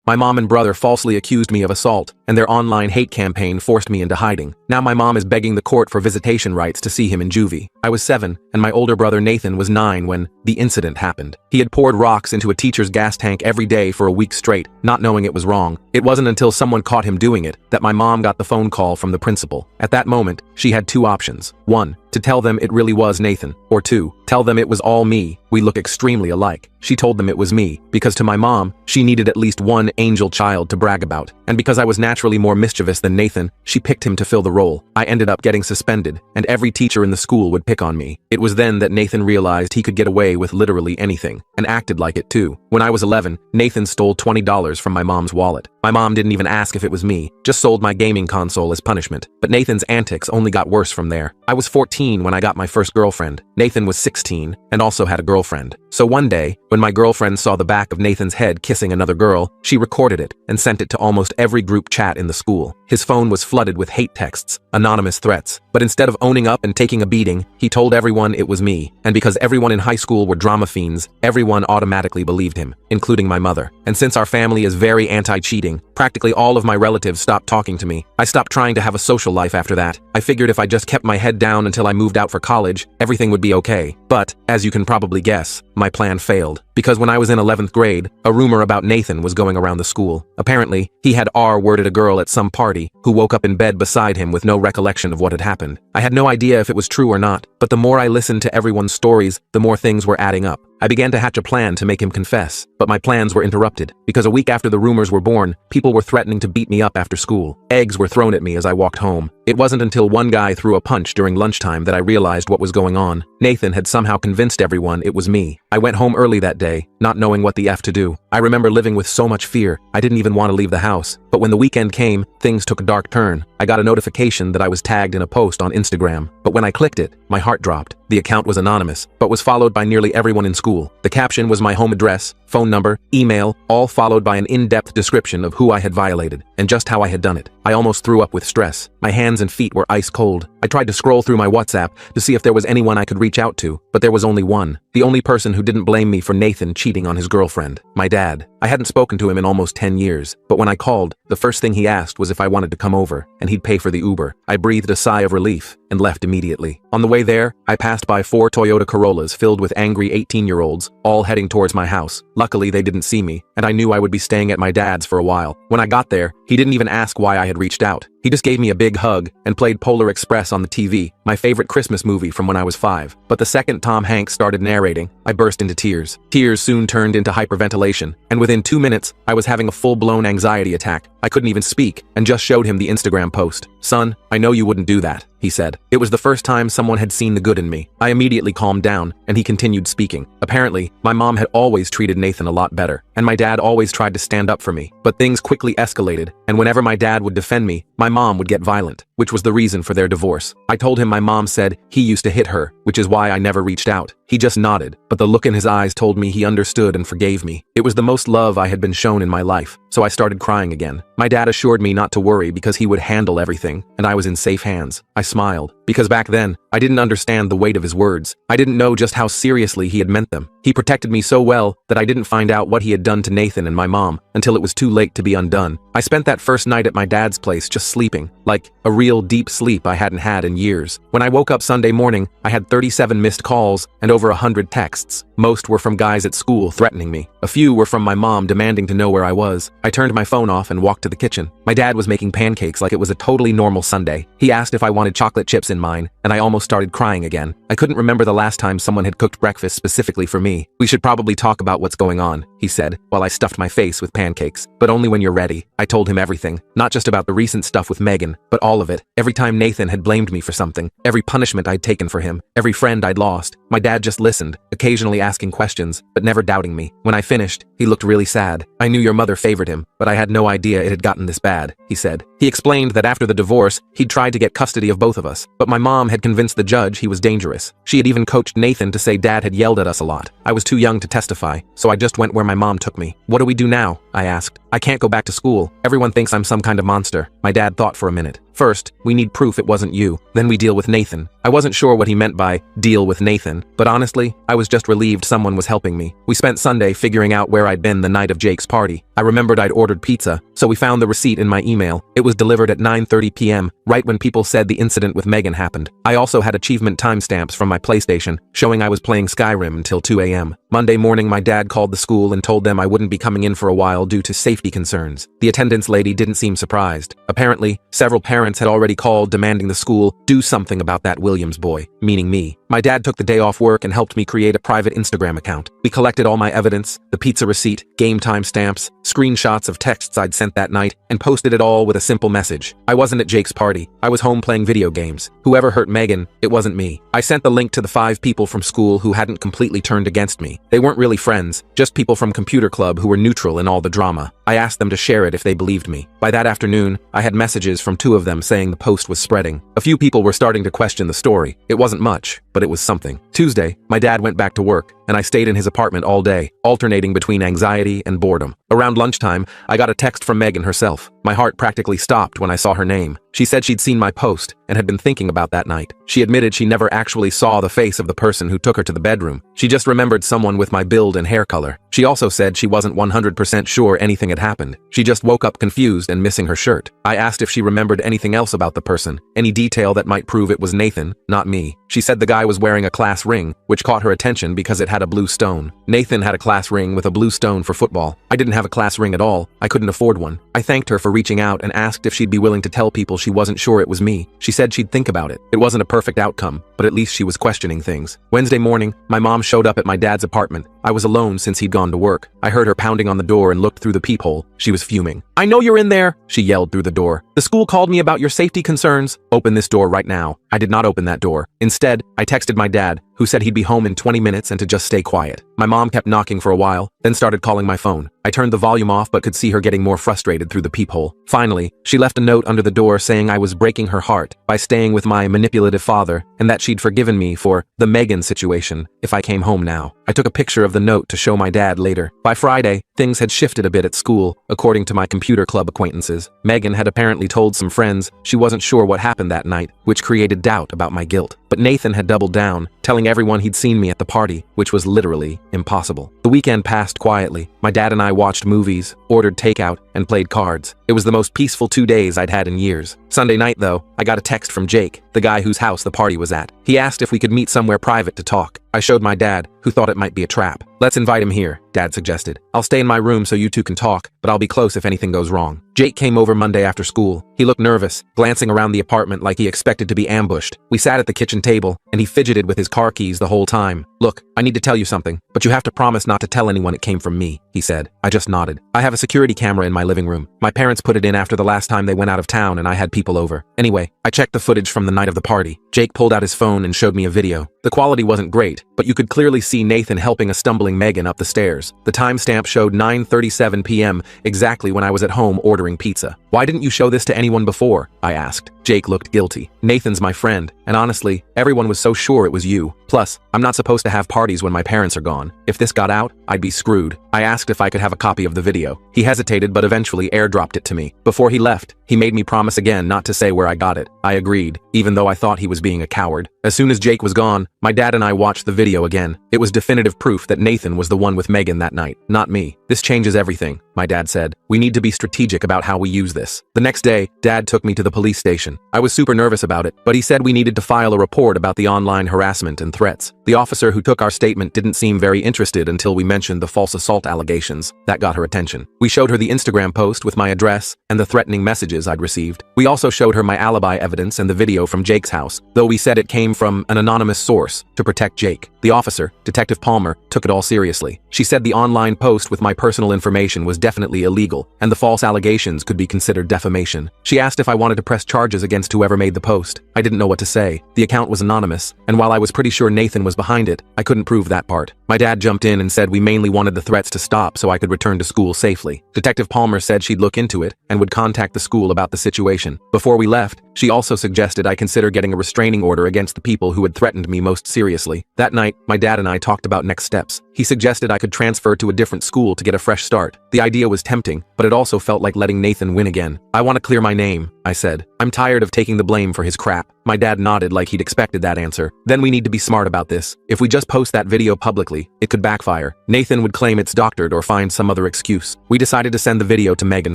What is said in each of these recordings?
My mom and brother falsely accused me of assault, and their online hate campaign forced me into hiding. Now my mom is begging the court for visitation rights to see him in juvie. I was 7, and my older brother Nathan was 9 when the incident happened. He had poured rocks into a teacher's gas tank every day for a week straight, not knowing it was wrong. It wasn't until someone caught him doing it that my mom got the phone call from the principal. At that moment, she had 2 options. 1, to tell them it really was Nathan, or 2, tell them it was all me. We look extremely alike. She told them it was me, because to my mom, she needed at least one angel child to brag about. And because I was naturally more mischievous than Nathan, she picked him to fill the role. I ended up getting suspended, and every teacher in the school would pick on me. It was then that Nathan realized he could get away with literally anything, and acted like it too. When I was 11, Nathan stole $20 from my mom's wallet. My mom didn't even ask if it was me, just sold my gaming console as punishment. But Nathan's antics only got worse from there. I was 14 when I got my first girlfriend. Nathan was 16, and also had a girlfriend. So one day, when my girlfriend saw the back of Nathan's head kissing another girl, she recorded it and sent it to almost every group chat in the school. His phone was flooded with hate texts, anonymous threats. But instead of owning up and taking a beating, he told everyone it was me. And because everyone in high school were drama fiends, everyone automatically believed him, including my mother. And since our family is very anti-cheating, practically all of my relatives stopped talking to me. I stopped trying to have a social life after that. I figured if I just kept my head down until I moved out for college, everything would be okay. But, as you can probably guess, my plan failed. Because when I was in 11th grade, a rumor about Nathan was going around the school. Apparently, he had R-worded a girl at some party, who woke up in bed beside him with no recollection of what had happened. I had no idea if it was true or not, but the more I listened to everyone's stories, the more things were adding up. I began to hatch a plan to make him confess, but my plans were interrupted, because a week after the rumors were born, people were threatening to beat me up after school. Eggs were thrown at me as I walked home. It wasn't until one guy threw a punch during lunchtime that I realized what was going on. Nathan had somehow convinced everyone it was me. I went home early that day, not knowing what the F to do. I remember living with so much fear, I didn't even want to leave the house. But when the weekend came, things took a dark turn. I got a notification that I was tagged in a post on Instagram. But when I clicked it, my heart dropped. The account was anonymous, but was followed by nearly everyone in school. The caption was my home address, phone number, email, all followed by an in-depth description of who I had violated, and just how I had done it. I almost threw up with stress. My hands and feet were ice cold. I tried to scroll through my WhatsApp to see if there was anyone I could reach out to, but there was only one. The only person who didn't blame me for Nathan cheating on his girlfriend. My dad. I hadn't spoken to him in almost 10 years, but when I called, the first thing he asked was if I wanted to come over, and he'd pay for the Uber. I breathed a sigh of relief and left immediately. On the way there, I passed by 4 Toyota Corollas filled with angry 18-year-olds, all heading towards my house. Luckily, they didn't see me, and I knew I would be staying at my dad's for a while. When I got there, he didn't even ask why I had reached out. He just gave me a big hug and played Polar Express on the TV, my favorite Christmas movie from when I was 5. But the second Tom Hanks started narrating, I burst into tears. Tears soon turned into hyperventilation, and within 2 minutes, I was having a full-blown anxiety attack. I couldn't even speak, and just showed him the Instagram post. "Son, I know you wouldn't do that," he said. It was the first time someone had seen the good in me. I immediately calmed down, and he continued speaking. Apparently, my mom had always treated Nathan a lot better, and my dad always tried to stand up for me. But things quickly escalated, and whenever my dad would defend me, my mom would get violent, which was the reason for their divorce. I told him my mom said he used to hit her, which is why I never reached out. He just nodded, but the look in his eyes told me he understood and forgave me. It was the most love I had been shown in my life, so I started crying again. My dad assured me not to worry because he would handle everything, and I was in safe hands. I smiled, because back then, I didn't understand the weight of his words. I didn't know just how seriously he had meant them. He protected me so well that I didn't find out what he had done to Nathan and my mom until it was too late to be undone. I spent that first night at my dad's place just sleeping, like a real deep sleep I hadn't had in years. When I woke up Sunday morning, I had 37 missed calls and over 100 texts. Most were from guys at school threatening me. A few were from my mom demanding to know where I was. I turned my phone off and walked to the kitchen. My dad was making pancakes like it was a totally normal Sunday. He asked if I wanted chocolate chips in mine, and I almost started crying again. I couldn't remember the last time someone had cooked breakfast specifically for me. "We should probably talk about what's going on," he said, while I stuffed my face with pancakes. "But only when you're ready." I told him everything, not just about the recent stuff with Megan, but all of it. Every time Nathan had blamed me for something, every punishment I'd taken for him, every friend I'd lost. My dad just listened, occasionally asking questions, but never doubting me. When I finished, he looked really sad. "I knew your mother favored him, but I had no idea it had gotten this bad," he said. He explained that after the divorce, he'd tried to get custody of both of us, but my mom had convinced the judge he was dangerous. She had even coached Nathan to say dad had yelled at us a lot. I was too young to testify, so I just went where my mom took me. "What do we do now?" I asked. "I can't go back to school. Everyone thinks I'm some kind of monster." My dad thought for a minute. "First, we need proof it wasn't you. Then we deal with Nathan." I wasn't sure what he meant by deal with Nathan, again, but honestly, I was just relieved someone was helping me. We spent Sunday figuring out where I'd been the night of Jake's party. I remembered I'd ordered pizza, so we found the receipt in my email. It was delivered at 9:30 p.m., right when people said the incident with Megan happened. I also had achievement timestamps from my PlayStation, showing I was playing Skyrim until 2 a.m. Monday morning, my dad called the school and told them I wouldn't be coming in for a while due to safety concerns. The attendance lady didn't seem surprised. Apparently, several parents had already called demanding the school do something about that Williams boy, meaning me. My dad took the day off work and helped me create a private Instagram account. We collected all my evidence, the pizza receipt, game timestamps, screenshots of texts I'd sent that night, and posted it all with a simple message. I wasn't at Jake's party. I was home playing video games. Whoever hurt Megan, it wasn't me. I sent the link to the 5 people from school who hadn't completely turned against me. They weren't really friends, just people from computer club who were neutral in all the drama. I asked them to share it if they believed me. By that afternoon, I had messages from 2 of them saying the post was spreading. A few people were starting to question the story. It wasn't much, but it was something. Tuesday, my dad went back to work, and I stayed in his apartment all day, alternating between anxiety and boredom. Around lunchtime, I got a text from Megan herself. My heart practically stopped when I saw her name. She said she'd seen my post and had been thinking about that night. She admitted she never actually saw the face of the person who took her to the bedroom. She just remembered someone with my build and hair color. She also said she wasn't 100% sure anything had happened. She just woke up confused and missing her shirt. I asked if she remembered anything else about the person, any detail that might prove it was Nathan, not me. She said the guy was wearing a class ring, which caught her attention because it had a blue stone. Nathan had a class ring with a blue stone for football. I didn't have a class ring at all. I couldn't afford one. I thanked her for reaching out and asked if she'd be willing to tell people she wasn't sure it was me. She said she'd think about it. It wasn't a perfect outcome, but at least she was questioning things. Wednesday morning, my mom showed up at my dad's apartment. I was alone since he'd gone to work. I heard her pounding on the door and looked through the peephole. She was fuming. "I know you're in there," she yelled through the door. "The school called me about your safety concerns. Open this door right now." I did not open that door. Instead, I texted my dad, who said he'd be home in 20 minutes and to just stay quiet. My mom kept knocking for a while, then started calling my phone. I turned the volume off but could see her getting more frustrated through the peephole. Finally, she left a note under the door saying I was breaking her heart by staying with my manipulative father and that she'd forgiven me for the Megan situation if I came home now. I took a picture of the note to show my dad later. By Friday, things had shifted a bit at school, according to my computer club acquaintances. Megan had apparently told some friends she wasn't sure what happened that night, which created doubt about my guilt. But Nathan had doubled down, telling everyone he'd seen me at the party, which was literally impossible. The weekend passed quietly. My dad and I watched movies, ordered takeout, and played cards. It was the most peaceful 2 days I'd had in years. Sunday night, though, I got a text from Jake, the guy whose house the party was at. He asked if we could meet somewhere private to talk. I showed my dad, who thought it might be a trap. "Let's invite him here," Dad suggested. "I'll stay in my room so you two can talk, but I'll be close if anything goes wrong." Jake came over Monday after school. He looked nervous, glancing around the apartment like he expected to be ambushed. We sat at the kitchen table, and he fidgeted with his car keys the whole time. "Look, I need to tell you something, but you have to promise not to tell anyone it came from me," he said. I just nodded. "I have a security camera in my living room. My parents put it in after the last time they went out of town and I had people over. Anyway, I checked the footage from the night of the party." Jake pulled out his phone and showed me a video. The quality wasn't great, but you could clearly see Nathan helping a stumbling Megan up the stairs. The timestamp showed 9:37 p.m., exactly when I was at home ordering pizza. "Why didn't you show this to anyone before?" I asked. Jake looked guilty. "Nathan's my friend, and honestly, everyone was so sure it was you. Plus, I'm not supposed to have parties when my parents are gone. If this got out, I'd be screwed." I asked if I could have a copy of the video. He hesitated but eventually airdropped it to me. Before he left, he made me promise again not to say where I got it. I agreed, even though I thought he was being a coward. As soon as Jake was gone, my dad and I watched the video again. It was definitive proof that Nathan was the one with Megan that night, not me. "This changes everything," my dad said. "We need to be strategic about how we use this." The next day, Dad took me to the police station. I was super nervous about it, but he said we needed to file a report about the online harassment and threats. The officer who took our statement didn't seem very interested until we mentioned the false assault allegations. That got her attention. We showed her the Instagram post with my address and the threatening messages I'd received. We also showed her my alibi evidence and the video from Jake's house, though we said it came from an anonymous source to protect Jake. The officer, Detective Palmer, took it all seriously. She said the online post with my personal information was definitely illegal, and the false allegations could be considered defamation. She asked if I wanted to press charges against whoever made the post. I didn't know what to say. The account was anonymous, and while I was pretty sure Nathan was behind it, I couldn't prove that part. My dad jumped in and said we mainly wanted the threats to stop so I could return to school safely. Detective Palmer said she'd look into it and would contact the school about the situation. Before we left, she also suggested I consider getting a restraining order against the people who had threatened me most seriously. That night, my dad and I talked about next steps. He suggested I could transfer to a different school to get a fresh start. The idea was tempting, but it also felt like letting Nathan win again. "I want to clear my name," I said. "I'm tired of taking the blame for his crap." My dad nodded like he'd expected that answer. Then we need to be smart about this. If we just post that video publicly, it could backfire. Nathan would claim it's doctored or find some other excuse. We decided to send the video to Megan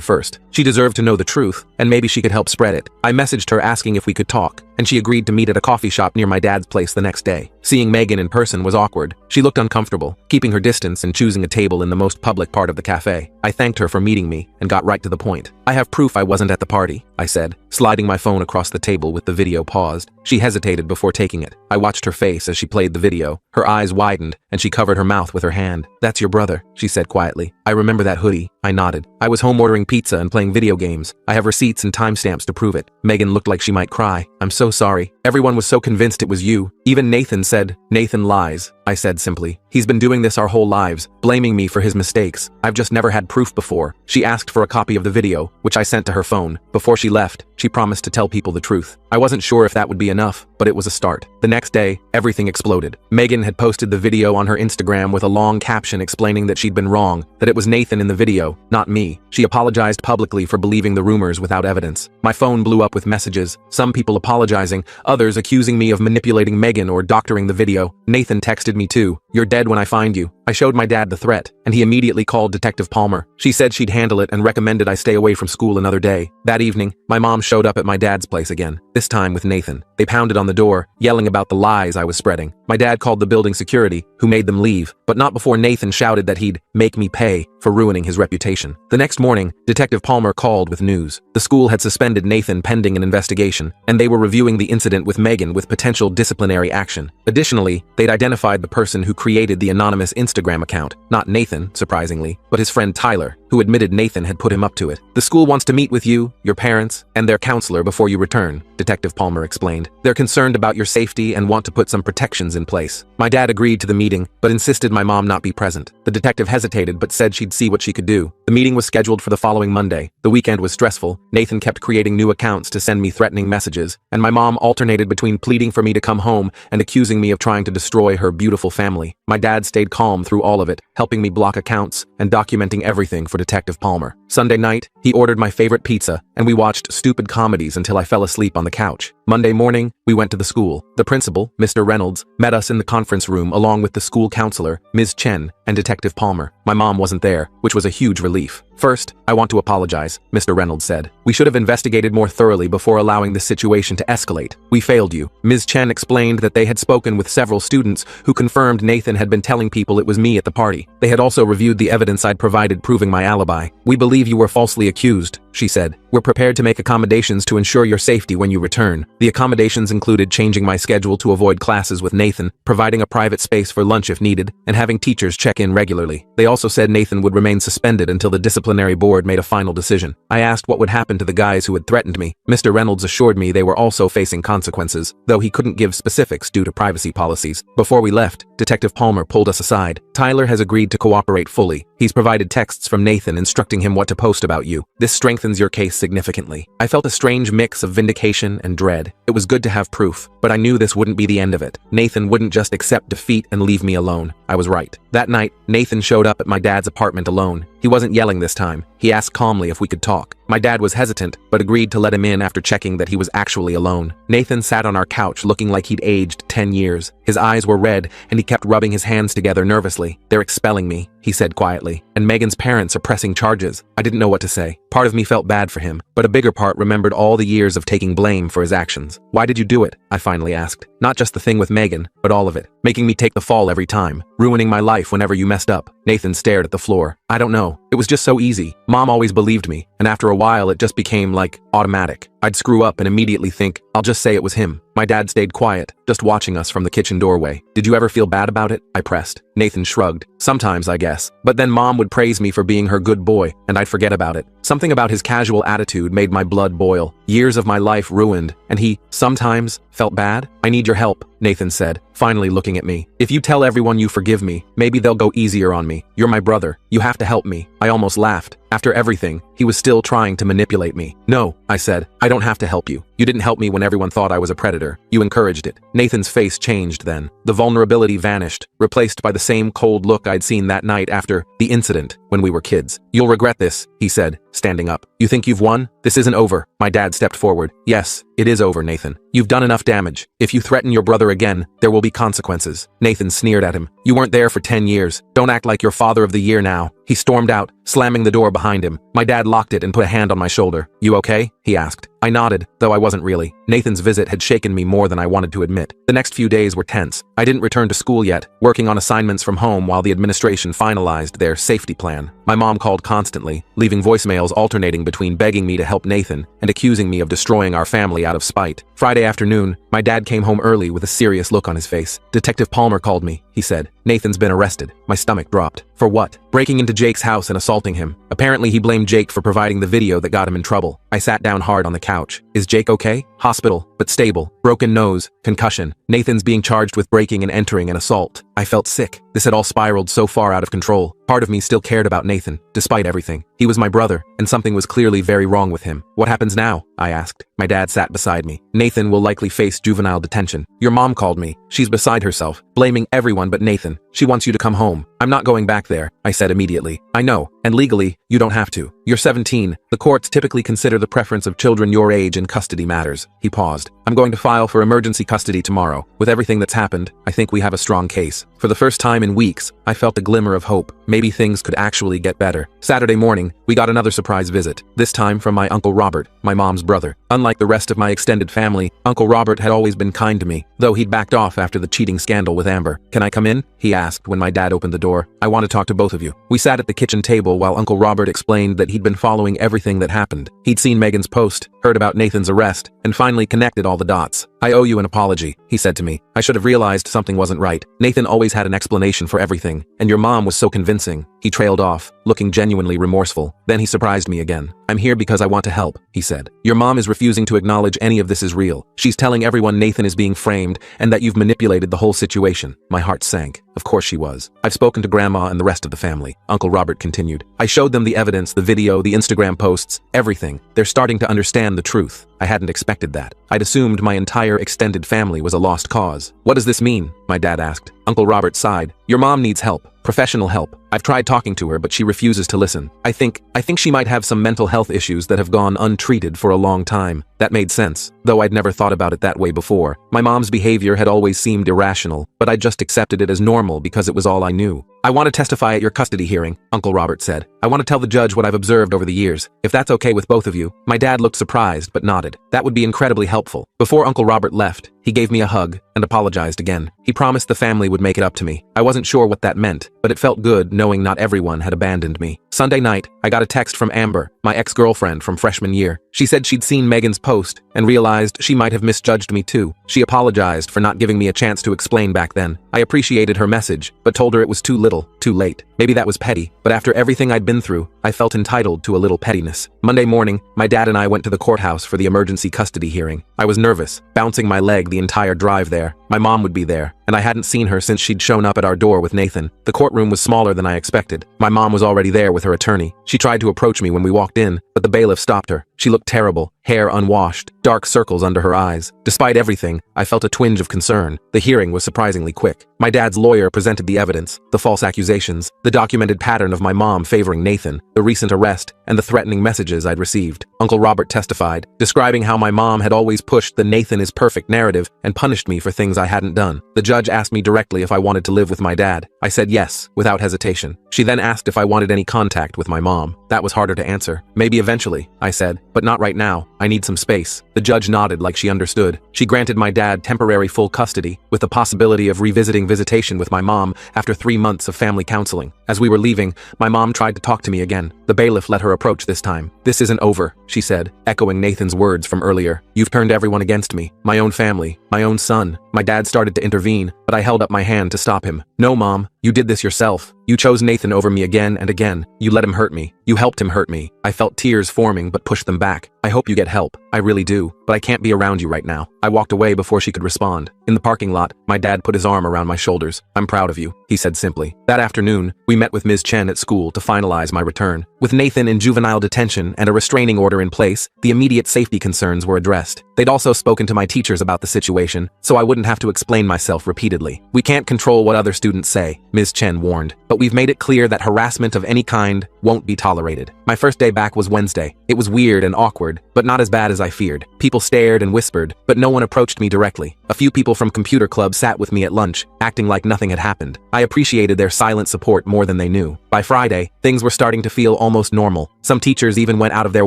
first. She deserved to know the truth, and maybe she could help spread it. I messaged her asking if we could talk, and she agreed to meet at a coffee shop near my dad's place the next day. Seeing Megan in person was awkward. She looked uncomfortable, keeping her distance and choosing a table in the most public part of the cafe. I thanked her for meeting me and got right to the point. I have proof I wasn't at the party, I said, sliding my phone across the table with the video paused. She hesitated before taking it. I watched her face as she played the video. Her eyes widened, and she covered her mouth with her hand. "That's your brother," she said quietly. "I remember that hoodie." I nodded. "I was home ordering pizza and playing video games. I have receipts and timestamps to prove it." Megan looked like she might cry. "I'm so sorry. Everyone was so convinced it was you. Even Nathan said." "Nathan lies," I said simply. "He's been doing this our whole lives, blaming me for his mistakes. I've just never had proof before." She asked for a copy of the video, which I sent to her phone. Before she left, she promised to tell people the truth. I wasn't sure if that would be enough, but it was a start. The next day, everything exploded. Megan had posted the video on her Instagram with a long caption explaining that she'd been wrong, that it was Nathan in the video, not me. She apologized publicly for believing the rumors without evidence. My phone blew up with messages, some people apologizing, others accusing me of manipulating Megan or doctoring the video. Nathan texted me too. "You're dead when I find you." I showed my dad the threat, and he immediately called Detective Palmer. She said she'd handle it and recommended I stay away from school another day. That evening, my mom showed up at my dad's place again, this time with Nathan. They pounded on the door, yelling about the lies I was spreading. My dad called the building security, who made them leave, but not before Nathan shouted that he'd make me pay for ruining his reputation. The next morning, Detective Palmer called with news. The school had suspended Nathan pending an investigation, and they were reviewing the incident with Megan with potential disciplinary action. Additionally, they'd identified the person who created the anonymous Instagram account, not Nathan, surprisingly, but his friend Tyler, who admitted Nathan had put him up to it. "The school wants to meet with you, your parents, and their counselor before you return," Detective Palmer explained. "They're concerned about your safety and want to put some protections in place." My dad agreed to the meeting, but insisted my mom not be present. The detective hesitated but said she'd see what she could do. The meeting was scheduled for the following Monday. The weekend was stressful. Nathan kept creating new accounts to send me threatening messages, and my mom alternated between pleading for me to come home and accusing me of trying to destroy her beautiful family. My dad stayed calm through all of it, helping me block accounts and documenting everything for Detective Palmer. Sunday night, he ordered my favorite pizza, and we watched stupid comedies until I fell asleep on the couch. Monday morning, we went to the school. The principal, Mr. Reynolds, met us in the conference room along with the school counselor, Ms. Chen, and Detective Palmer. My mom wasn't there, which was a huge relief. "First, I want to apologize," Mr. Reynolds said. "We should have investigated more thoroughly before allowing this situation to escalate. We failed you." Ms. Chen explained that they had spoken with several students who confirmed Nathan had been telling people it was me at the party. They had also reviewed the evidence I'd provided proving my alibi. "We believe you were falsely accused," she said. "We're prepared to make accommodations to ensure your safety when you return." The accommodations included changing my schedule to avoid classes with Nathan, providing a private space for lunch if needed, and having teachers check in regularly. They also said Nathan would remain suspended until the disciplinary board made a final decision. I asked what would happen to the guys who had threatened me. Mr. Reynolds assured me they were also facing consequences, though he couldn't give specifics due to privacy policies. Before we left, Detective Palmer pulled us aside. "Tyler has agreed to cooperate fully. He's provided texts from Nathan instructing him what to post about you. This strengthens your case significantly." I felt a strange mix of vindication and dread. It was good to have proof, but I knew this wouldn't be the end of it. Nathan wouldn't just accept defeat and leave me alone. I was right. That night, Nathan showed up at my dad's apartment alone. He wasn't yelling this time. He asked calmly if we could talk. My dad was hesitant, but agreed to let him in after checking that he was actually alone. Nathan sat on our couch looking like he'd aged 10 years. His eyes were red, and he kept rubbing his hands together nervously. "They're expelling me," he said quietly. "And Megan's parents are pressing charges." I didn't know what to say. Part of me felt bad for him, but a bigger part remembered all the years of taking blame for his actions. "Why did you do it?" I finally asked. "Not just the thing with Megan, but all of it. Making me take the fall every time. Ruining my life whenever you messed up." Nathan stared at the floor. "I don't know. It was just so easy. Mom always believed me, and after a while it just became like automatic. I'd screw up and immediately think, I'll just say it was him." My dad stayed quiet, just watching us from the kitchen doorway. "Did you ever feel bad about it?" I pressed. Nathan shrugged. "Sometimes, I guess. But then Mom would praise me for being her good boy, and I'd forget about it. Something about his casual attitude made my blood boil. Years of my life ruined, and he, sometimes, felt bad. "I need your help," Nathan said, finally looking at me. "If you tell everyone you forgive me, maybe they'll go easier on me. You're my brother. You have to help me." I almost laughed. After everything, he was still trying to manipulate me. "No," I said. "I don't have to help you. You didn't help me when everyone thought I was a predator. You encouraged it." Nathan's face changed then. The vulnerability vanished, replaced by the same cold look I'd seen that night after the incident when we were kids. "You'll regret this," he said, standing up. You think you've won? This isn't over. My dad stepped forward. Yes, it is over, Nathan. You've done enough damage. If you threaten your brother again, there will be consequences. Nathan sneered at him. You weren't there for 10 years. Don't act like you're father of the year now. He stormed out, slamming the door behind him. My dad locked it and put a hand on my shoulder. You okay? He asked. I nodded, though I wasn't really. Nathan's visit had shaken me more than I wanted to admit. The next few days were tense. I didn't return to school yet, working on assignments from home while the administration finalized their safety plan. My mom called constantly, leaving voicemails alternating between begging me to help Nathan and accusing me of destroying our family out of spite. Friday afternoon, my dad came home early with a serious look on his face. Detective Palmer called me, he said. Nathan's been arrested. My stomach dropped. For what? Breaking into Jake's house and assaulting him. Apparently he blamed Jake for providing the video that got him in trouble. I sat down hard on the couch. Is Jake okay? Hospital, but stable. Broken nose, concussion. Nathan's being charged with breaking and entering an assault. I felt sick. This had all spiraled so far out of control. Part of me still cared about Nathan, despite everything. He was my brother, and something was clearly very wrong with him. What happens now? I asked. My dad sat beside me. Nathan will likely face juvenile detention. Your mom called me. She's beside herself, blaming everyone but Nathan. She wants you to come home. I'm not going back there, I said immediately. I know, and legally, you don't have to. You're 17. The courts typically consider the preference of children your age in custody matters. He paused. I'm going to file for emergency custody tomorrow. With everything that's happened, I think we have a strong case. For the first time in weeks, I felt a glimmer of hope. Maybe things could actually get better. Saturday morning, we got another surprise visit, this time from my Uncle Robert, my mom's brother. Unlike the rest of my extended family, Uncle Robert had always been kind to me, though he'd backed off after the cheating scandal with Amber. Can I come in? He asked when my dad opened the door. I want to talk to both of you. We sat at the kitchen table while Uncle Robert explained that he'd been following everything that happened. He'd seen Megan's post, heard about Nathan's arrest, and finally connected all the dots. I owe you an apology, he said to me. I should have realized something wasn't right. Nathan always had an explanation for everything, and your mom was so convincing. He trailed off, looking genuinely remorseful. Then he surprised me again. I'm here because I want to help, he said. Your mom is refusing to acknowledge any of this is real. She's telling everyone Nathan is being framed and that you've manipulated the whole situation. My heart sank. Of course she was. I've spoken to Grandma and the rest of the family, Uncle Robert continued. I showed them the evidence, the video, the Instagram posts, everything. They're starting to understand the truth. I hadn't expected that. I'd assumed my entire extended family was a lost cause. What does this mean? My dad asked. Uncle Robert sighed. Your mom needs help. Professional help. I've tried talking to her, but she refuses to listen. I think she might have some mental health issues that have gone untreated for a long time. That made sense, though I'd never thought about it that way before. My mom's behavior had always seemed irrational, but I just accepted it as normal because it was all I knew. I want to testify at your custody hearing, Uncle Robert said. I want to tell the judge what I've observed over the years, if that's okay with both of you. My dad looked surprised but nodded. That would be incredibly helpful. Before Uncle Robert left, he gave me a hug and apologized again. He promised the family would make it up to me. I wasn't sure what that meant, but it felt good knowing not everyone had abandoned me. Sunday night, I got a text from Amber, my ex-girlfriend from freshman year. She said she'd seen Megan's post and realized she might have misjudged me too. She apologized for not giving me a chance to explain back then. I appreciated her message, but told her it was too little, too late. Maybe that was petty, but after everything I'd been through, I felt entitled to a little pettiness. Monday morning, my dad and I went to the courthouse for the emergency custody hearing. I was nervous, bouncing my leg the entire drive there. My mom would be there, and I hadn't seen her since she'd shown up at our door with Nathan. The courtroom was smaller than I expected. My mom was already there with her attorney. She tried to approach me when we walked in, but the bailiff stopped her. She looked terrible, hair unwashed, dark circles under her eyes. Despite everything, I felt a twinge of concern. The hearing was surprisingly quick. My dad's lawyer presented the evidence, the false accusations, the documented pattern of my mom favoring Nathan, the recent arrest, and the threatening messages I'd received. Uncle Robert testified, describing how my mom had always pushed the Nathan is perfect narrative and punished me for things I hadn't done. The judge asked me directly if I wanted to live with my dad. I said yes, without hesitation. She then asked if I wanted any contact with my mom. That was harder to answer. Maybe eventually, I said, but not right now. I need some space. The judge nodded like she understood. She granted my dad temporary full custody, with the possibility of revisiting visitation with my mom after 3 months of family counseling. As we were leaving, my mom tried to talk to me again. The bailiff let her approach this time. This isn't over, she said, echoing Nathan's words from earlier. You've turned everyone against me. My own family, my own son. My dad started to intervene, but I held up my hand to stop him. No, Mom, you did this yourself. You chose Nathan over me again and again. You let him hurt me. You helped him hurt me. I felt tears forming but pushed them back. I hope you get help. I really do, but I can't be around you right now. I walked away before she could respond. In the parking lot, my dad put his arm around my shoulders. "I'm proud of you," he said simply. That afternoon, we met with Ms. Chen at school to finalize my return. With Nathan in juvenile detention and a restraining order in place, the immediate safety concerns were addressed. They'd also spoken to my teachers about the situation, so I wouldn't have to explain myself repeatedly. "We can't control what other students say," Ms. Chen warned, "but we've made it clear that harassment of any kind won't be tolerated." My first day back was Wednesday. It was weird and awkward, but not as bad as I feared. People stared and whispered, but no one approached me directly. A few people from computer club sat with me at lunch, acting like nothing had happened. I appreciated their silent support more than they knew. By Friday, things were starting to feel almost normal. Some teachers even went out of their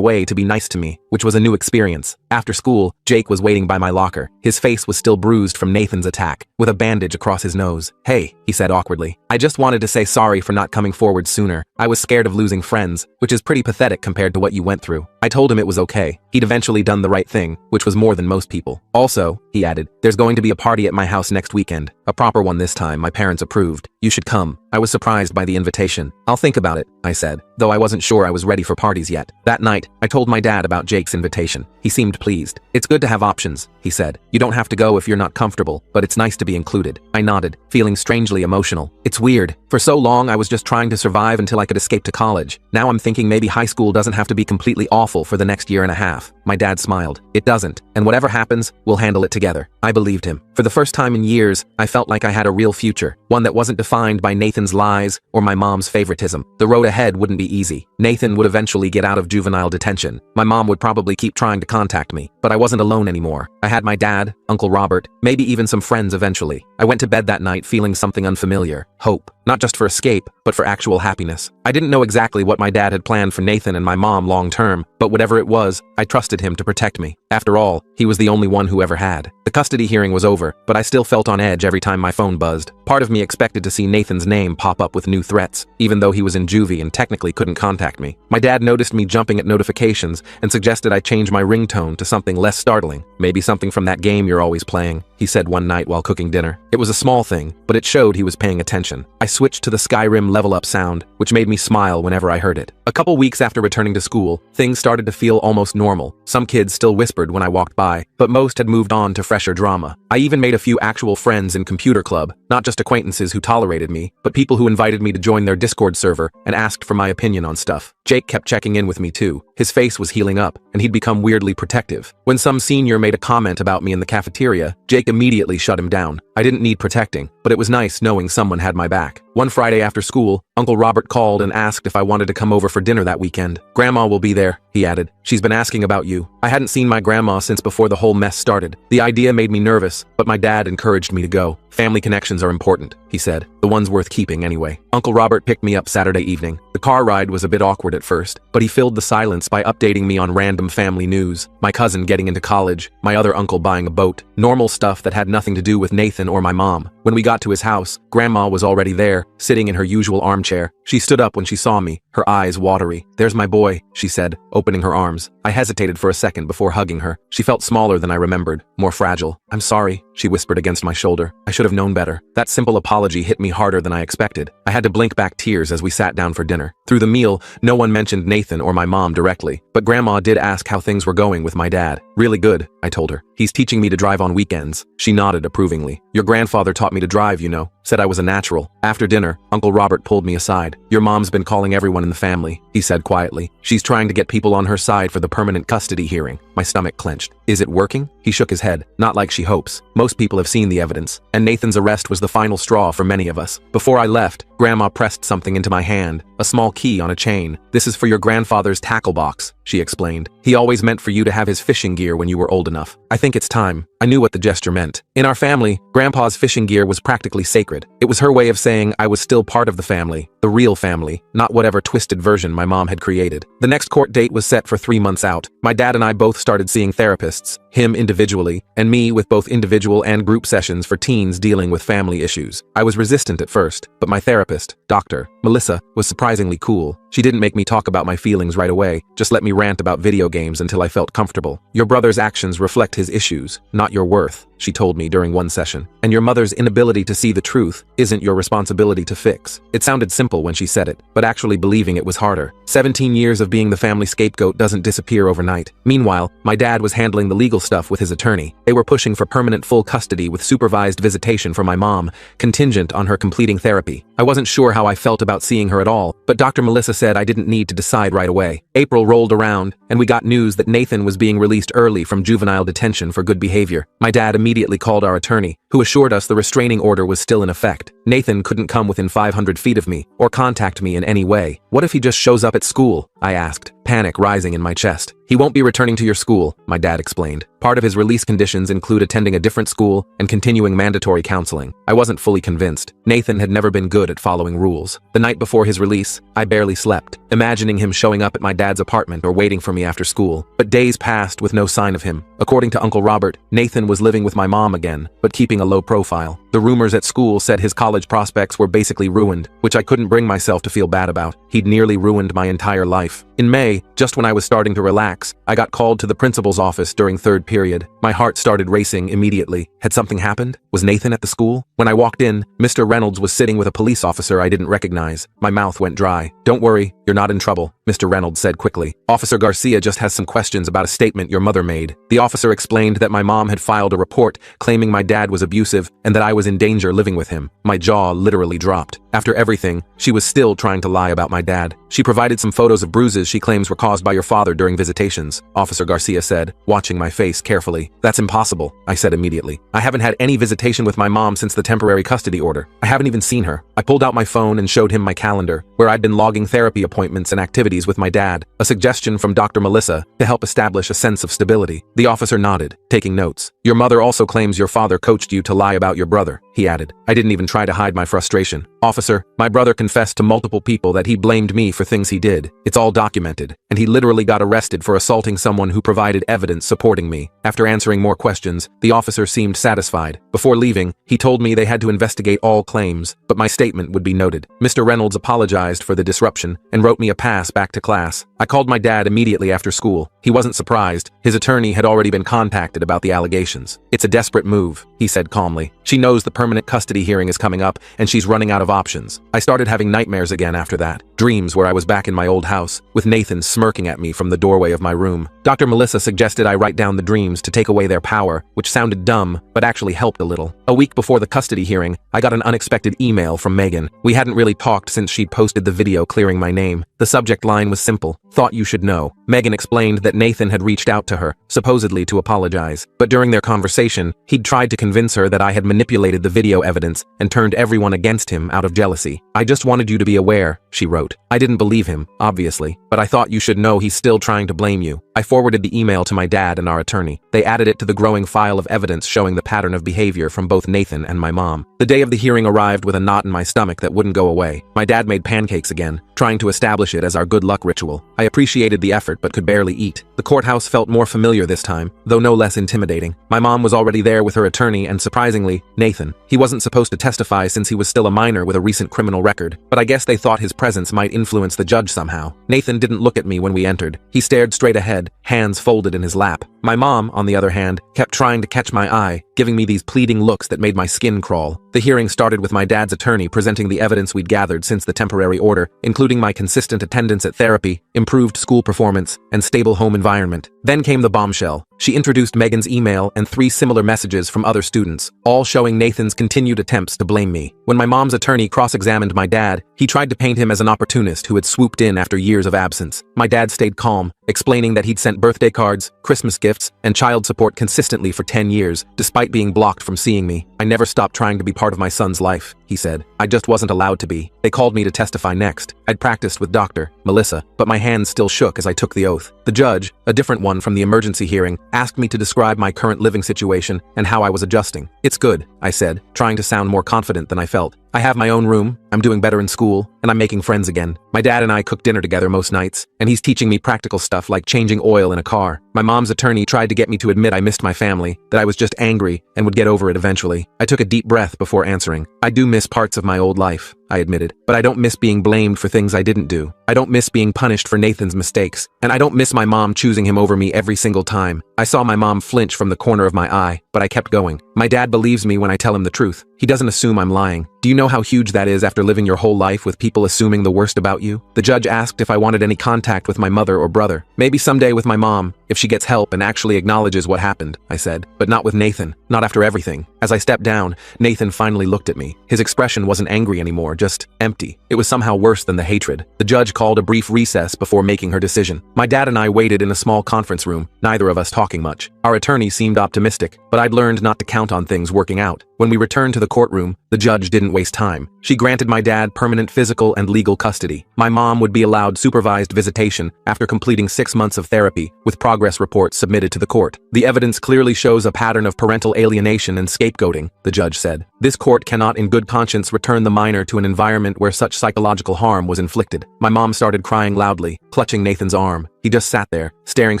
way to be nice to me, which was a new experience. After school, Jake was waiting by my locker. His face was still bruised from Nathan's attack, with a bandage across his nose. "Hey," he said awkwardly. "I just wanted to say sorry for not coming forward sooner. I was scared of losing friends, which is pretty pathetic compared to what you went through." I told him it was okay. He'd eventually done the right thing, which was more than most people. "Also," he added, "there's going to be a party at my house next weekend. A proper one this time, my parents approved. You should come." I was surprised by the invitation. "I'll think about it," I said, though I wasn't sure I was ready for parties yet. That night, I told my dad about Jake's invitation. He seemed pleased. "It's good to have options," he said. "You don't have to go if you're not comfortable, but it's nice to be included." I nodded, feeling strangely emotional. It's weird. For so long, I was just trying to survive until I could escape to college. Now I'm thinking maybe high school doesn't have to be completely awful for the next year and a half. My dad smiled. "It doesn't, and whatever happens, we'll handle it together." I believed him. For the first time in years, I felt like I had a real future, one that wasn't defined by Nathan's lies or my mom's favoritism. The road ahead wouldn't be easy. Nathan would eventually get out of juvenile detention. My mom would probably keep trying to contact me, but I wasn't alone anymore. I had my dad, Uncle Robert, maybe even some friends eventually. I went to bed that night feeling something unfamiliar. Hope. Not just for escape, but for actual happiness. I didn't know exactly what my dad had planned for Nathan and my mom long term, but whatever it was, I trusted him to protect me. After all, he was the only one who ever had. The custody hearing was over, but I still felt on edge every time my phone buzzed. Part of me expected to see Nathan's name pop up with new threats, even though he was in juvie and technically couldn't contact me. My dad noticed me jumping at notifications and suggested I change my ringtone to something less startling. "Maybe something from that game you're always playing," he said one night while cooking dinner. It was a small thing, but it showed he was paying attention. I switched to the Skyrim level up sound, which made me smile whenever I heard it. A couple weeks after returning to school, things started to feel almost normal. Some kids still whispered when I walked by, but most had moved on to fresher drama. I even made a few actual friends in computer club, not just acquaintances who tolerated me, but people who invited me to join their Discord server and asked for my opinion on stuff. Jake kept checking in with me too. His face was healing up, and he'd become weirdly protective. When some senior made a comment about me in the cafeteria, Jake immediately shut him down. I didn't need protecting, but it was nice knowing someone had my back. One Friday after school, Uncle Robert called and asked if I wanted to come over for dinner that weekend. "Grandma will be there," he added. "She's been asking about you." I hadn't seen my grandma since before the whole mess started. The idea made me nervous, but my dad encouraged me to go. "Family connections are important," he said. "The ones worth keeping anyway." Uncle Robert picked me up Saturday evening. The car ride was a bit awkward at first, but he filled the silence by updating me on random family news. My cousin getting into college, my other uncle buying a boat, normal stuff that had nothing to do with Nathan or my mom. When we got to his house, Grandma was already there, sitting in her usual armchair. She stood up when she saw me, her eyes watery. "There's my boy," she said, opening her arms. I hesitated for a second before hugging her. She felt smaller than I remembered, more fragile. "I'm sorry," she whispered against my shoulder. "I should have known better." That simple apology hit me harder than I expected. I had to blink back tears as we sat down for dinner. Through the meal, no one mentioned Nathan or my mom directly, but Grandma did ask how things were going with my dad. "Really good," I told her. "He's teaching me to drive on weekends." She nodded approvingly. "Your grandfather taught me to drive, you know. Said I was a natural." After dinner, Uncle Robert pulled me aside. "Your mom's been calling everyone in the family," he said quietly. "She's trying to get people on her side for the permanent custody hearing." My stomach clenched. "Is it working?" He shook his head. "Not like she hopes. Most people have seen the evidence, and Nathan's arrest was the final straw for many of us." Before I left, Grandma pressed something into my hand, a small key on a chain. "This is for your grandfather's tackle box," she explained. "He always meant for you to have his fishing gear when you were old enough. I think it's time." I knew what the gesture meant. In our family, Grandpa's fishing gear was practically sacred. It was her way of saying I was still part of the family, the real family, not whatever twisted version my mom had created. The next court date was set for 3 months out. My dad and I both started seeing therapists, him individually, and me with both individual and group sessions for teens dealing with family issues. I was resistant at first, but my therapist, Dr. Melissa, was surprisingly cool. She didn't make me talk about my feelings right away, just let me rant about video games until I felt comfortable. "Your brother's actions reflect his issues, not your worth," she told me during one session. "And your mother's inability to see the truth isn't your responsibility to fix." It sounded simple simple when she said it, but actually believing it was harder. 17 years of being the family scapegoat doesn't disappear overnight. Meanwhile, my dad was handling the legal stuff with his attorney. They were pushing for permanent full custody with supervised visitation for my mom, contingent on her completing therapy. I wasn't sure how I felt about seeing her at all, but Dr. Melissa said I didn't need to decide right away. April rolled around, and we got news that Nathan was being released early from juvenile detention for good behavior. My dad immediately called our attorney, who assured us the restraining order was still in effect. Nathan couldn't come within 500 feet of me or contact me in any way. What if he just shows up at school? I asked, panic rising in my chest. He won't be returning to your school, my dad explained. Part of his release conditions include attending a different school and continuing mandatory counseling. I wasn't fully convinced. Nathan had never been good at following rules. The night before his release, I barely slept, imagining him showing up at my dad's apartment or waiting for me after school. But days passed with no sign of him. According to Uncle Robert, Nathan was living with my mom again, but keeping a low profile. The rumors at school said his college prospects were basically ruined, which I couldn't bring myself to feel bad about. He'd nearly ruined my entire life. In May, just when I was starting to relax, I got called to the principal's office during third period. My heart started racing immediately. Had something happened? Was Nathan at the school? When I walked in, Mr. Reynolds was sitting with a police officer I didn't recognize. My mouth went dry. "Don't worry, you're not in trouble," Mr. Reynolds said quickly. "Officer Garcia just has some questions about a statement your mother made." The officer explained that my mom had filed a report claiming my dad was abusive and that I was in danger living with him. My jaw literally dropped. After everything, she was still trying to lie about my dad. "She provided some photos of bruises she claims were caused by your father during visitations," Officer Garcia said, watching my face carefully. "That's impossible," I said immediately. "I haven't had any visitation with my mom since the temporary custody order. I haven't even seen her." I pulled out my phone and showed him my calendar, where I'd been logging therapy appointments and activities with my dad, a suggestion from Dr. Melissa to help establish a sense of stability. The officer nodded, taking notes. "Your mother also claims your father coached you to lie about your brother," he added. I didn't even try to hide my frustration. "Officer, my brother confessed to multiple people that he blamed me for things he did. It's all documented, and he literally got arrested for assaulting someone who provided evidence supporting me." After answering more questions, the officer seemed satisfied. Before leaving, he told me they had to investigate all claims, but my statement would be noted. Mr. Reynolds apologized for the disruption and wrote me a pass back to class. I called my dad immediately after school. He wasn't surprised. His attorney had already been contacted about the allegations. "It's a desperate move," he said calmly. "She knows the permanent custody hearing is coming up, and she's running out of options." I started having nightmares again after that. Dreams where I was back in my old house, with Nathan smirking at me from the doorway of my room. Dr. Melissa suggested I write down the dreams to take away their power, which sounded dumb, but actually helped a little. A week before the custody hearing, I got an unexpected email from Megan. We hadn't really talked since she'd posted the video clearing my name. The subject line was simple: "Thought you should know." Megan explained that Nathan had reached out to her, supposedly to apologize. But during their conversation, he'd tried to convince her that I had manipulated the video evidence and turned everyone against him out of jealousy. "I just wanted you to be aware," she wrote. I didn't believe him, obviously, but I thought you should know he's still trying to blame you. I forwarded the email to my dad and our attorney. They added it to the growing file of evidence showing the pattern of behavior from both Nathan and my mom. The day of the hearing arrived with a knot in my stomach that wouldn't go away. My dad made pancakes again, trying to establish it as our good luck ritual. I appreciated the effort but could barely eat. The courthouse felt more familiar this time, though no less intimidating. My mom was already there with her attorney and, surprisingly, Nathan. He wasn't supposed to testify since he was still a minor with a recent criminal record, but I guess they thought his presence might influence the judge somehow. Nathan didn't look at me when we entered. He stared straight ahead, hands folded in his lap. My mom, on the other hand, kept trying to catch my eye, giving me these pleading looks that made my skin crawl. The hearing started with my dad's attorney presenting the evidence we'd gathered since the temporary order, including my consistent attendance at therapy, improved school performance, and stable home environment. Then came the bombshell. She introduced Megan's email and 3 similar messages from other students, all showing Nathan's continued attempts to blame me. When my mom's attorney cross-examined my dad, he tried to paint him as an opportunist who had swooped in after years of absence. My dad stayed calm, explaining that he'd sent birthday cards, Christmas gifts, and child support consistently for 10 years, despite being blocked from seeing me. "I never stopped trying to be part of my son's life," he said. "I just wasn't allowed to be. They called me to testify next. I'd practiced with Dr. Melissa, but my hands still shook as I took the oath. The judge, a different one from the emergency hearing, asked me to describe my current living situation and how I was adjusting. "It's good," I said, trying to sound more confident than I felt. "I have my own room, I'm doing better in school, and I'm making friends again. My dad and I cook dinner together most nights, and he's teaching me practical stuff like changing oil in a car. My mom's attorney tried to get me to admit I missed my family, that I was just angry and would get over it eventually. I took a deep breath before answering. I do miss parts of my old life. I admitted, but I don't miss being blamed for things I didn't do. I don't miss being punished for Nathan's mistakes, and I don't miss my mom choosing him over me every single time. I saw my mom flinch from the corner of my eye, but I kept going. My dad believes me when I tell him the truth. He doesn't assume I'm lying. Do you know how huge that is after living your whole life with people assuming the worst about you? The judge asked if I wanted any contact with my mother or brother. Maybe someday with my mom, if she gets help and actually acknowledges what happened, I said. But not with Nathan, not after everything. As I stepped down, Nathan finally looked at me. His expression wasn't angry anymore, just empty. It was somehow worse than the hatred. The judge called a brief recess before making her decision. My dad and I waited in a small conference room, neither of us talking much. Our attorney seemed optimistic, but I'd learned not to count on things working out. When we returned to the courtroom, the judge didn't waste time. She granted my dad permanent physical and legal custody. My mom would be allowed supervised visitation after completing 6 months of therapy, with progress reports submitted to the court. The evidence clearly shows a pattern of parental alienation and scapegoating, the judge said. This court cannot in good conscience return the minor to an environment where such psychological harm was inflicted. My mom started crying loudly, clutching Nathan's arm. He just sat there, staring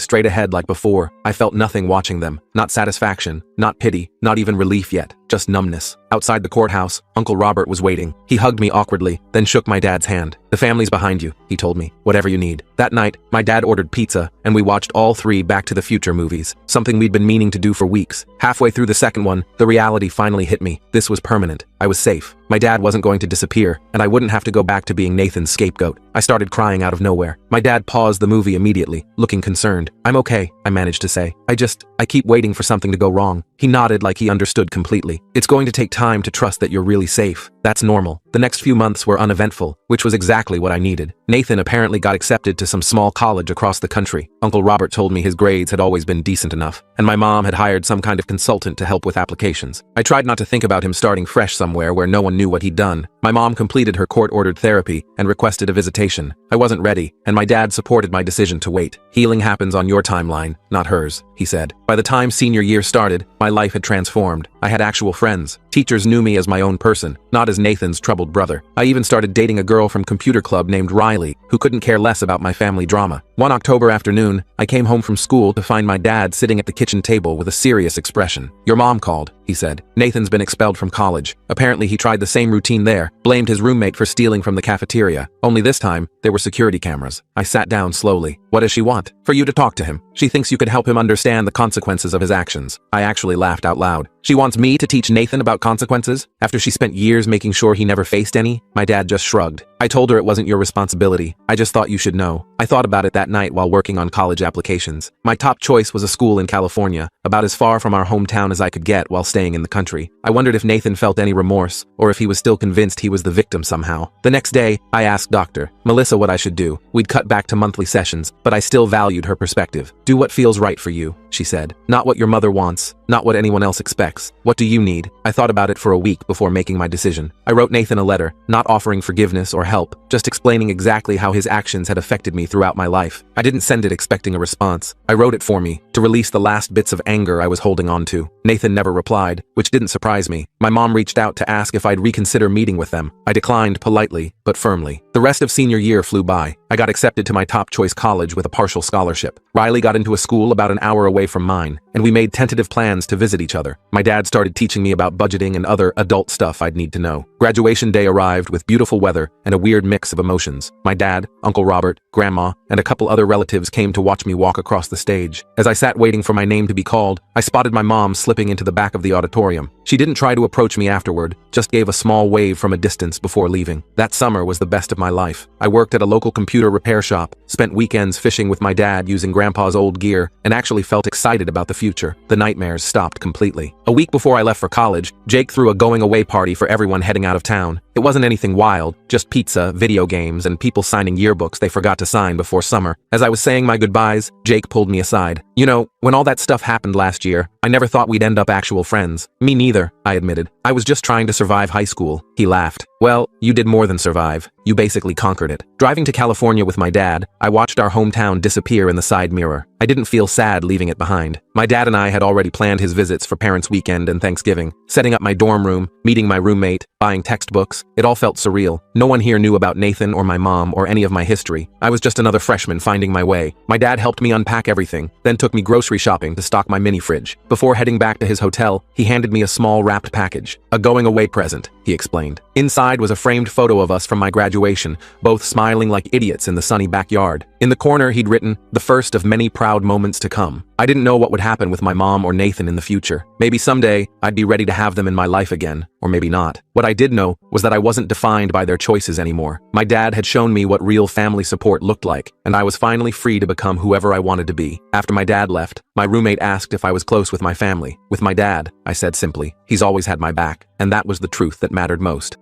straight ahead like before. I felt nothing watching them. Not satisfaction, not pity, not even relief yet, just numbness. Outside the courthouse, Uncle Robert was waiting. He hugged me awkwardly, then shook my dad's hand. "The family's behind you," he told me. "Whatever you need." That night, my dad ordered pizza, and we watched all 3 Back to the Future movies, something we'd been meaning to do for weeks. Halfway through the second one, the reality finally hit me. This was permanent. I was safe. My dad wasn't going to disappear, and I wouldn't have to go back to being Nathan's scapegoat. I started crying out of nowhere. My dad paused the movie immediately, looking concerned. "I'm okay," I managed to say. I keep waiting for something to go wrong." He nodded like he understood completely. "It's going to take time to trust that you're really safe. That's normal." The next few months were uneventful, which was exactly what I needed. Nathan apparently got accepted to some small college across the country. Uncle Robert told me his grades had always been decent enough, and my mom had hired some kind of consultant to help with applications. I tried not to think about him starting fresh somewhere where no one knew what he'd done. My mom completed her court-ordered therapy and requested a visitation. I wasn't ready, and my dad supported my decision to wait. "Healing happens on your timeline, not hers," he said. By the time senior year started, my life had transformed. I had actual friends. Teachers knew me as my own person, not as Nathan's troubled brother. I even started dating a girl from computer club named Riley, who couldn't care less about my family drama. One October afternoon, I came home from school to find my dad sitting at the kitchen table with a serious expression. "Your mom called," he said. "Nathan's been expelled from college. Apparently he tried the same routine there, blamed his roommate for stealing from the cafeteria. Only this time, there were security cameras." I sat down slowly. "What does she want?" "For you to talk to him. She thinks you could help him understand the consequences of his actions." I actually laughed out loud. "She wants me to teach Nathan about consequences? After she spent years making sure he never faced any?" My dad just shrugged. "I told her it wasn't your responsibility. I just thought you should know." I thought about it that night while working on college applications. My top choice was a school in California, about as far from our hometown as I could get while staying in the country. I wondered if Nathan felt any remorse, or if he was still convinced he was the victim somehow. The next day, I asked Dr. Melissa what I should do. We'd cut back to monthly sessions, but I still valued her perspective. "Do what feels right for you," she said. "Not what your mother wants, not what anyone else expects. What do you need?" I thought about it for a week before making my decision. I wrote Nathan a letter, not offering forgiveness or help, just explaining exactly how his actions had affected me throughout my life. I didn't send it expecting a response. I wrote it for me, to release the last bits of anger I was holding on to. Nathan never replied, which didn't surprise me. My mom reached out to ask if I'd reconsider meeting with them. I declined politely, but firmly. The rest of senior year flew by. I got accepted to my top choice college with a partial scholarship. Riley got into a school about an hour away from mine, and we made tentative plans to visit each other. My dad started teaching me about budgeting and other adult stuff I'd need to know. Graduation day arrived with beautiful weather and a weird mix of emotions. My dad, Uncle Robert, Grandma, and a couple other relatives came to watch me walk across the stage. As I sat waiting for my name to be called, I spotted my mom slipping into the back of the auditorium. She didn't try to approach me afterward, just gave a small wave from a distance before leaving. That summer was the best of my life. I worked at a local computer repair shop, spent weekends fishing with my dad using Grandpa's old gear, and actually felt excited about the future. The nightmares stopped completely. A week before I left for college, Jake threw a going-away party for everyone heading out of town. It wasn't anything wild, just pizza, video games, and people signing yearbooks they forgot to sign before summer. As I was saying my goodbyes, Jake pulled me aside. "You know, when all that stuff happened last year, I never thought we'd end up actual friends." "Me neither," I admitted. "I was just trying to survive high school." He laughed. "Well, you did more than survive. You basically conquered it." Driving to California with my dad, I watched our hometown disappear in the side mirror. I didn't feel sad leaving it behind. My dad and I had already planned his visits for Parents' Weekend and Thanksgiving, setting up my dorm room, meeting my roommate, buying textbooks. It all felt surreal. No one here knew about Nathan or my mom or any of my history. I was just another freshman finding my way. My dad helped me unpack everything, then took me grocery shopping to stock my mini fridge. Before heading back to his hotel, he handed me a small wrapped package. "A going-away present," he explained. explained. Inside was a framed photo of us from my graduation, both smiling like idiots in the sunny backyard. In the corner, he'd written, "The first of many proud moments to come." I didn't know what would happen with my mom or Nathan in the future. Maybe someday, I'd be ready to have them in my life again, or maybe not. What I did know was that I wasn't defined by their choices anymore. My dad had shown me what real family support looked like, and I was finally free to become whoever I wanted to be. After my dad left, my roommate asked if I was close with my family. With my dad, I said simply, he's always had my back, and that was the truth that mattered most.